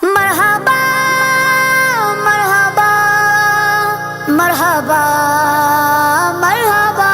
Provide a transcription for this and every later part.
مرحبا مرحبا مرحبا مرحبا،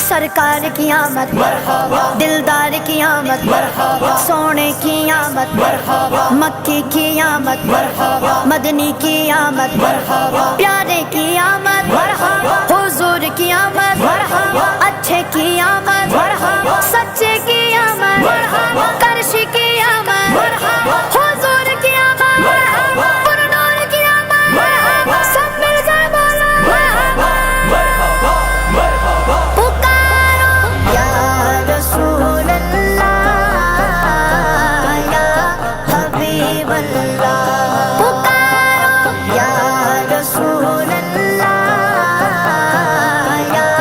سرکار کی آمد مرحبا، دلدار کی آمد مرحبا، سونے کی آمد مرحبا، مکی کی آمد مرحبا، مدنی کی آمد مرحبا، پیارے کی آمد مرحبا، حضور کی آمد مرحبا، اچھے کی آمد مرحبا، سچے کی آمد مرحبا، کرشی کی آمد مرحبا، حضور کی آمد مرحبا، پرنور کی آمد مرحبا، سب مل کر بولو مرحبا مرحبا مرحبا، پکارو یا رسول اللہ یا حبیب اللہ، پکارو یا رسول اللہ یا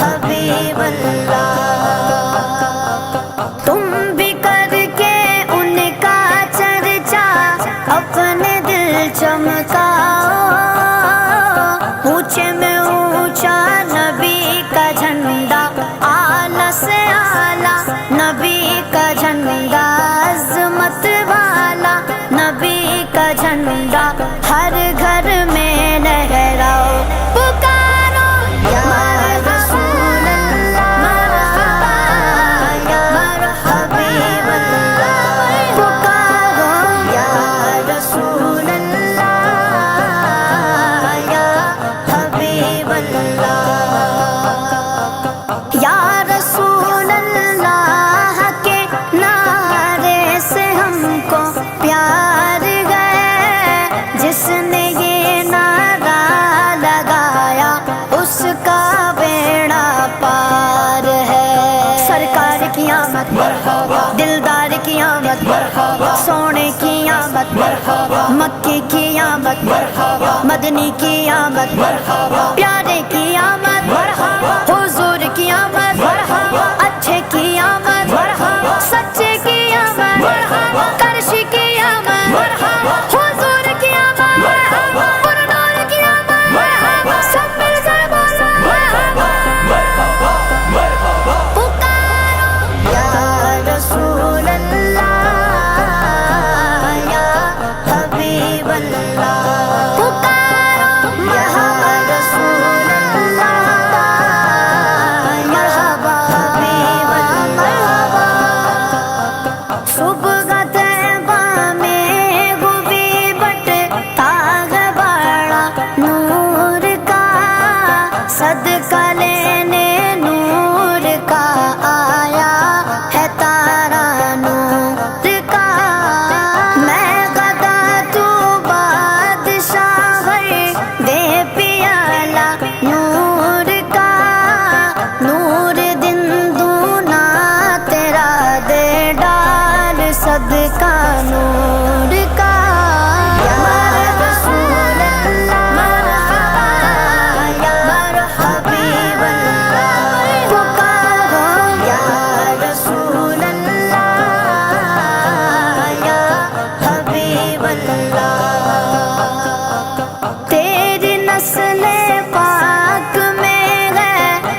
حبیب اللہ، تم بھی کر کے ان کا چرچا اپنے دل چمکاؤ، اونچے میں اونچا نبی کا جھنڈا، اعلیٰ سے اعلیٰ نبی کا جھنڈا، عظمت والا نبی کا جھنڈا ہر گھر میں لہراؤ، پکارو یا رسول اللہ یا حبیب اللہ، پکارو یا رسول اللہ یا حبیب اللہ، یا رسول اللہ کے نعرے سے ہم کو پیار گئے، جس نے یہ نعرہ لگایا اس کا بیڑا پار ہے، سرکار کی آمد مرحبا، دلدار کی آمد مرحبا، سونے کی آمد مرحبا، مکی کی آمد مرحبا، مدنی کی آمد مرحبا، پیارے کی آمد مرحبا، حضور کی آمد مرحبا، اچھے کی آمد مرحبا، سچے کی آمد مرحبا، کرشی کی آمد مرحبا، حضور کی آمد مرحبا، پرنور کی آمد مرحبا، سب مل کر بولو مرحبا مرحبا مرحبا، پکارو یا رسول اللہ یا حبیب اللہ، پکارو یا رسول اللہ مرحبا حبیب اللہ، صبح طیبہ میں گوبی بٹ تاغ باڑا نور کا، صدقہ لینے نور کا آیا ہے تارا نور کا، میں گدا تو بادشاہ دے پیالہ نور کا، نور دن دونا تیرا دے ڈال صدقہ نور کا، یا رسول اللہ یا حبیب اللہ، پکارو یا رسول اللہ یا حبیب اللہ، تیری نسل پاک میں ہے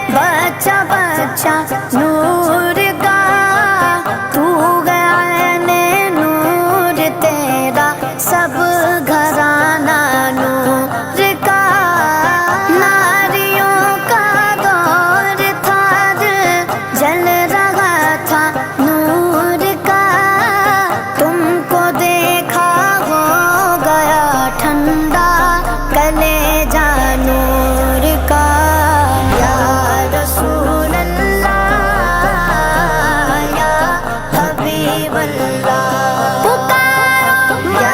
بچہ بچہ نور کا، تو عین نور تیرا سب گھرانہ نور کا، ناریوں کا دور تھا جل رہا تھا نور کا، تم کو دیکھا ہو گیا ٹھنڈا کلیجہ نور کا، یا رسول اللہ یا حبیب اللہ، پکارو یا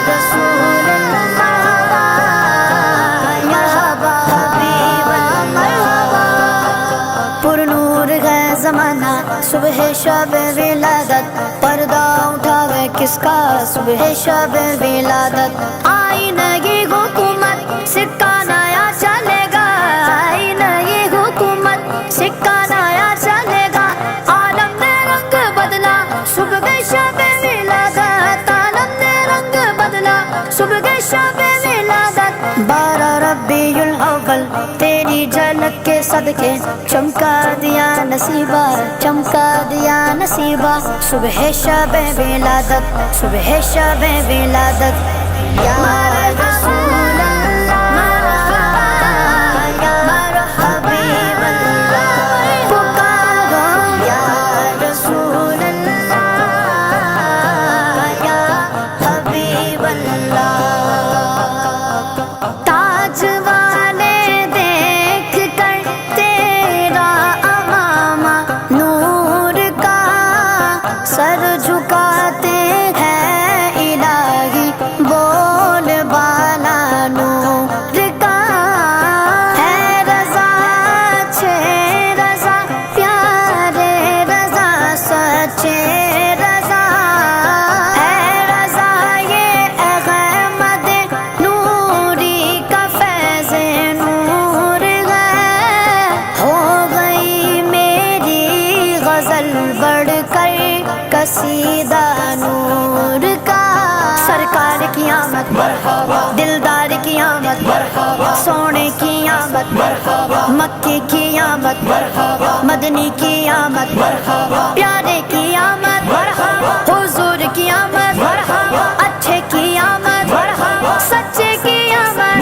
رسول اللہ مرحبا حبیب اللہ، پرنور ہے زمانہ صبح شب ولادت، پردہ اٹھاوے کس کا صبح شب ولادت، آئی نئی حکومت سکہ نیا چلے گا، آئی نئی حکومت سکہ نیا چلے گا، عالم نے رنگ بدلا صبح شب ولادت، عالم نے رنگ بدلا صبح شب ولادت، 12 ربیع الاول تیری جھلک کے صدقے چمکا دیا نصیبہ، چمکا دیا نصیبہ صبح شب ولادت صبح شب ولادت یا رسول اللہ یا حبیب اللہ پکارو یا رسول اللہ یا حبیب اللہ تاج والے دیکھ کر تیرا امامہ نور کا سر جھکاتے ہیں الہی بول بالا نور کا ہے رضا اچھے رضا پیارے رضا سچے رضا ہے رضا یہ احمد نوری کا فیض نور ہے ہو گئی میری غزل بڑھ کر قصیدہ نور کا سرکار کی آمد دلدار کی آمد سونے کی آمد مکے کی آمد مدنی کی آمد پیارے کی آمد حضور کی آمد اچھے کی آمد سچے کی آمد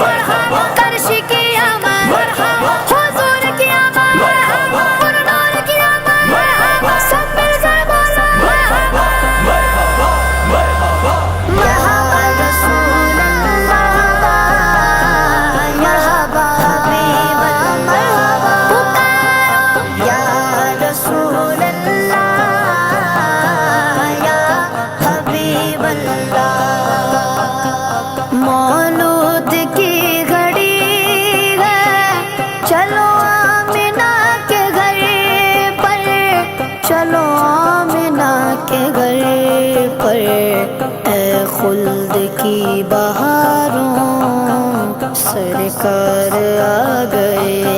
کرشی کی آمد حضور کی آمد پرنور کی آمد سب مل کر بولو مرحبا رسول اللہ مرحبا حبیب اللہ پکارو یا رسول اللہ یا حبیب اللہ مولود کی گھڑی ہے چلو آمنہ کے گھر پر چلو آمنہ کے گھر پر اے خلد کی بہاروں سرکار آ گئے